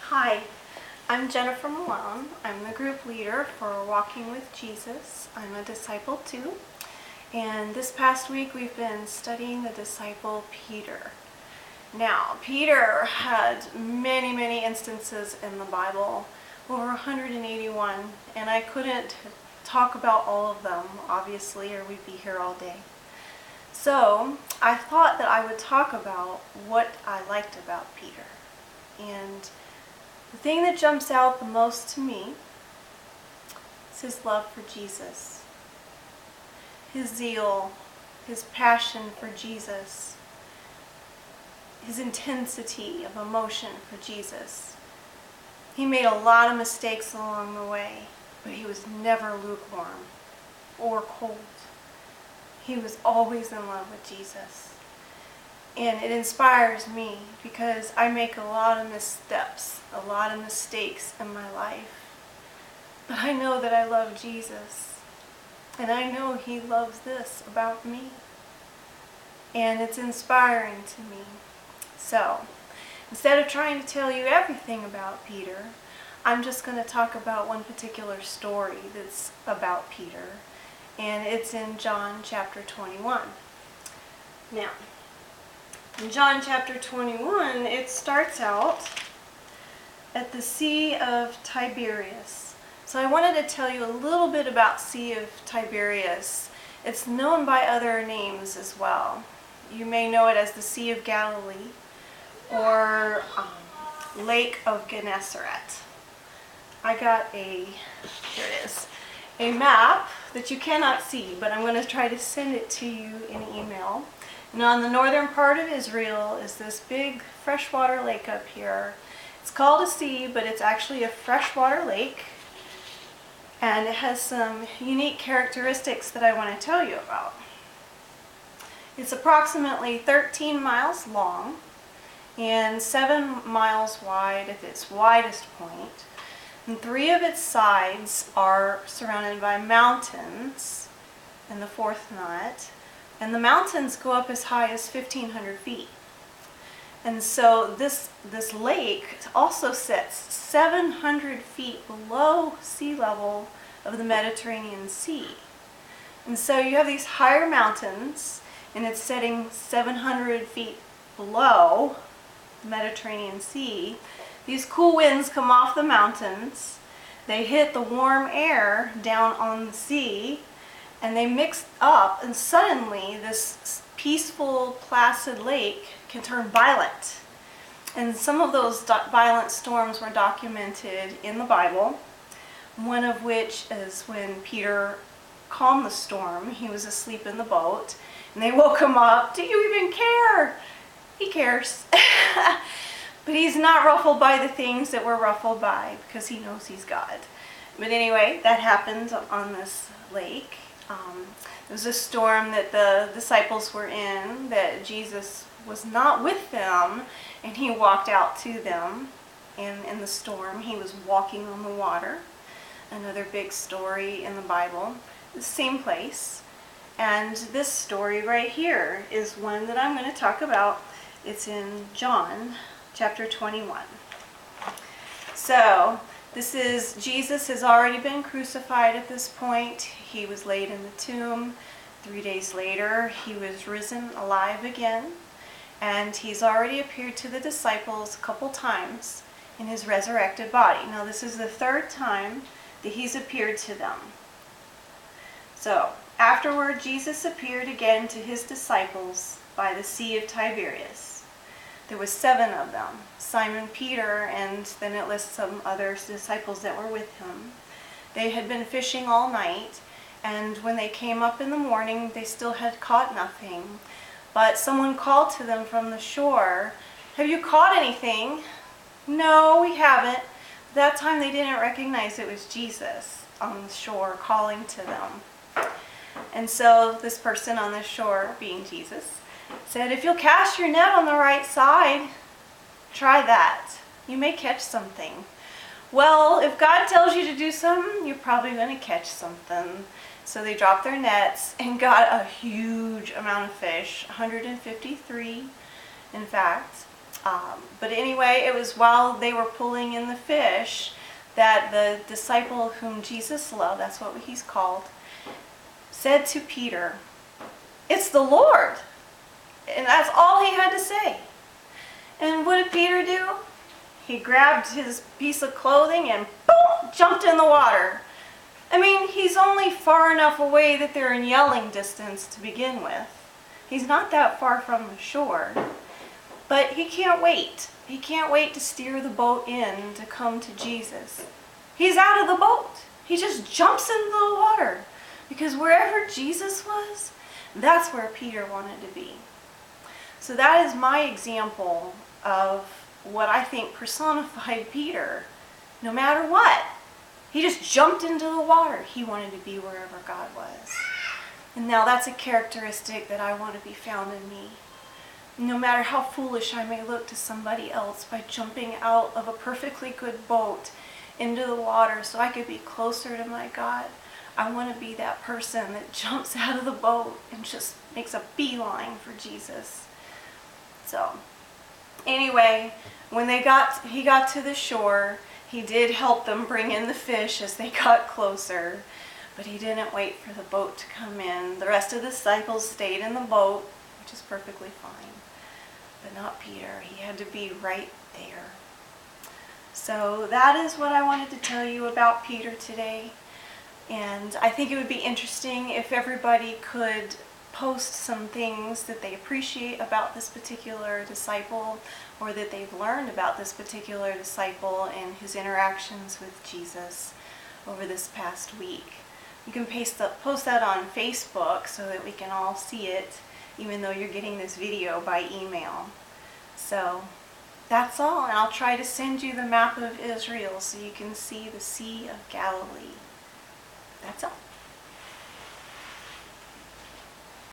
Hi, I'm Jennifer Malone. I'm the group leader for Walking with Jesus. I'm a disciple too. And this past week we've been studying the disciple Peter. Now, Peter had many instances in the Bible, over 181, and I couldn't talk about all of them, obviously, or we'd be here all day. So I thought that I would talk about what I liked about Peter. And the thing that jumps out the most to me is his love for Jesus, his zeal, his passion for Jesus, his intensity of emotion for Jesus. He made a lot of mistakes along the way, but he was never lukewarm or cold. He was always in love with Jesus. And it inspires me because I make a lot of missteps, a lot of mistakes in my life. But I know that I love Jesus. And I know he loves this about me. And it's inspiring to me. So, instead of trying to tell you everything about Peter, I'm just going to talk about one particular story that's about Peter. And it's in John chapter 21. Now, in John chapter 21, it starts out at the Sea of Tiberias. So I wanted to tell you a little bit about Sea of Tiberias. It's known by other names as well. You may know it as the Sea of Galilee or Lake of Gennesaret. I got here it is, a map that you cannot see, but I'm going to try to send it to you in email. And on the northern part of Israel is this big freshwater lake up here. It's called a sea, but it's actually a freshwater lake. And it has some unique characteristics that I want to tell you about. It's approximately 13 miles long and 7 miles wide at its widest point. And 3 of its sides are surrounded by mountains, and the 4th not. And the mountains go up as high as 1,500 feet. And so this lake also sits 700 feet below sea level of the Mediterranean Sea. And so you have these higher mountains, and it's setting 700 feet below the Mediterranean Sea. These cool winds come off the mountains. They hit the warm air down on the sea, and they mix up, and suddenly this peaceful, placid lake can turn violent. And some of those violent storms were documented in the Bible, one of which is when Peter calmed the storm. He was asleep in the boat, and they woke him up. "Do you even care?" He cares. But he's not ruffled by the things that we're ruffled by because he knows he's God. But anyway, that happened on this lake. It was a storm that the disciples were in, that Jesus was not with them, and he walked out to them. And in the storm, he was walking on the water. Another big story in the Bible, the same place. And this story right here is one that I'm going to talk about. It's in John chapter 21. So, this is, Jesus has already been crucified at this point. He was laid in the tomb. 3 days later, he was risen alive again. And he's already appeared to the disciples a couple times in his resurrected body. Now, this is the 3rd time that he's appeared to them. So, afterward, Jesus appeared again to his disciples by the Sea of Tiberias. There was 7 of them, Simon Peter, and then it lists some other disciples that were with him. They had been fishing all night, and when they came up in the morning, they still had caught nothing. But someone called to them from the shore, "Have you caught anything?" "No, we haven't." That time they didn't recognize it was Jesus on the shore calling to them. And so this person on the shore, being Jesus, said, "If you'll cast your net on the right side, try that. You may catch something." Well, if God tells you to do something, you're probably going to catch something. So they dropped their nets and got a huge amount of fish, 153 in fact. But anyway, it was while they were pulling in the fish that the disciple whom Jesus loved, that's what he's called, said to Peter, "It's the Lord." And that's all he had to say. And what did Peter do? He grabbed his piece of clothing and boom, jumped in the water. I mean, he's only far enough away that they're in yelling distance to begin with. He's not that far from the shore. But he can't wait. He can't wait to steer the boat in to come to Jesus. He's out of the boat. He just jumps into the water. Because wherever Jesus was, that's where Peter wanted to be. So that is my example of what I think personified Peter. No matter what, he just jumped into the water. He wanted to be wherever God was. And now that's a characteristic that I want to be found in me. No matter how foolish I may look to somebody else, by jumping out of a perfectly good boat into the water so I could be closer to my God, I want to be that person that jumps out of the boat and just makes a beeline for Jesus. So, anyway, when he got to the shore, he did help them bring in the fish as they got closer, but he didn't wait for the boat to come in. The rest of the disciples stayed in the boat, which is perfectly fine, but not Peter. He had to be right there. So that is what I wanted to tell you about Peter today. And I think it would be interesting if everybody could post some things that they appreciate about this particular disciple, or that they've learned about this particular disciple and his interactions with Jesus over this past week. You can post that on Facebook so that we can all see it, even though you're getting this video by email. So that's all, and I'll try to send you the map of Israel so you can see the Sea of Galilee. That's all.